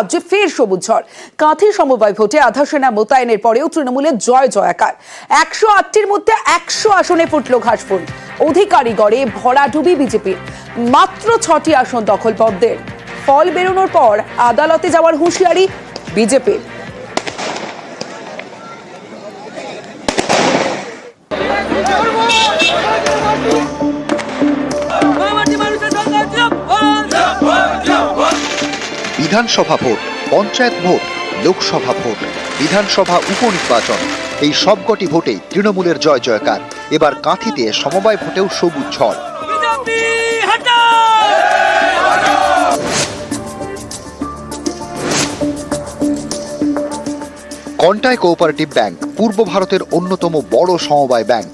রাজ্যে ফের সবুজ ঝড়। কাঁথি সমবায় ভোটে আধা সেনা মোতায়েনের পরেও তৃণমূলের জয় জয়াকার। 108টির মধ্যে 100 আসনে ফুটল ঘাসফুল। অধিকারী গড়ে ভরাডুবি বিজেপির। মাত্র 6টি আসন দখলপরদের। ফল বেরোনোর পর আদালতে যাওয়ার হুঁশিয়ারি বিজেপির। বিধানসভা vote, panchayat vote, Lok Sabha vote, বিধানসভা উপনির্বাচন, এই সবকটি ভোটেই তৃণমূলের জয় জয়কার। এবার কাঁথিতে সমবায় ভোটেও সবুজ ঝড়। কন্টাই কোঅপারেটিভ ব্যাংক পূর্ব ভারতের অন্যতম বড় সমবায় ব্যাংক।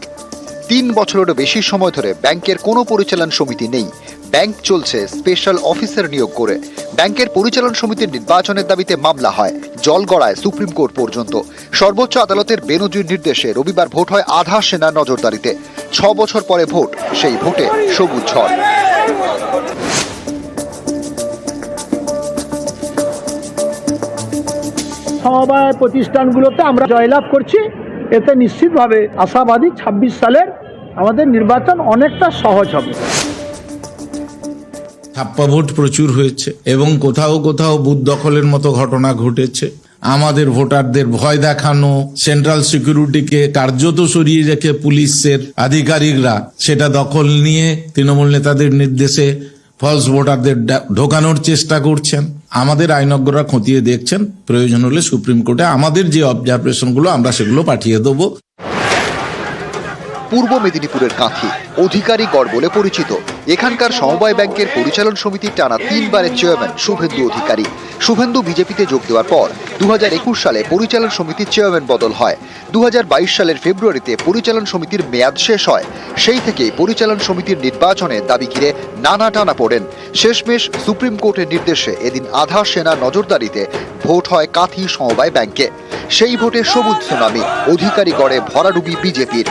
3 বছরেরও বেশি সময় ধরে ব্যাংকের কোনো পরিচালন সমিতি নেই। ব্যাংক চলছে স্পেশাল অফিসার নিয়োগ করে। ব্যাংকের পরিচালন সমিতির নির্বাচনের দাবিতে মামলা হয়, জল গড়ায় সুপ্রিম কোর্ট পর্যন্ত। সর্বোচ্চ আদালতের বেনজির নির্দেশে রবিবার ভোট হয় আধা সেনা নজরদারিতে। 6 বছর পরে ভোট, সেই ভোটে সবুজ ঝড়। সমবায় প্রতিষ্ঠানগুলোতে আমরা জয়লাভ করছি, এতে নিশ্চিতভাবে আশাবাদী 26 সালের আমাদের নির্বাচন অনেকটা সহজ হবে। ছাপ্পা ভোট প্রচুর হয়েছে এবং কোথাও কোথাও বুথ দখলের মতো ঘটনা ঘটেছে। আমাদের ভোটারদের ভয় দেখানো, সেন্ট্রাল সিকিউরিটিকে কার্যত সরিয়ে রেখে পুলিশের আধিকারিকরা সেটা দখল নিয়ে তৃণমূল নেতাদের নির্দেশে ফলস ভোটারদের ঢোকানোর চেষ্টা করছেন। আমাদের আইনজ্ঞরা খতিয়ে দেখছেন, প্রয়োজন হলে সুপ্রিম কোর্টে আমাদের যে অবজারভেশনগুলো আমরা সেগুলো পাঠিয়ে দেবো। পূর্ব মেদিনীপুরের কাঁথি অধিকারী গড় বলে পরিচিত। এখানকার সমবায় ব্যাংকের পরিচালন সমিতির টানা 3 বারের চেয়ারম্যান শুভেন্দু অধিকারী। শুভেন্দু বিজেপিতে যোগ দেওয়ার পর 2021 সালে পরিচালন সমিতির চেয়ারম্যান বদল হয়। 2022 সালের ফেব্রুয়ারিতে পরিচালন সমিতির মেয়াদ শেষ হয়। সেই থেকেই পরিচালন সমিতির নির্বাচনের দাবি ঘিরে নানা টানা পড়েন। শেষমেশ সুপ্রিম কোর্টের নির্দেশে এদিন আধা সেনা নজরদারিতে ভোট হয় কাঁথি সমবায় ব্যাংকে। সেই ভোটে সবুজ সুনামি, অধিকারী গড়ে ভরাডুবি বিজেপির।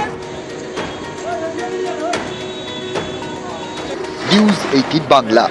নিউজ 18 বাংলা।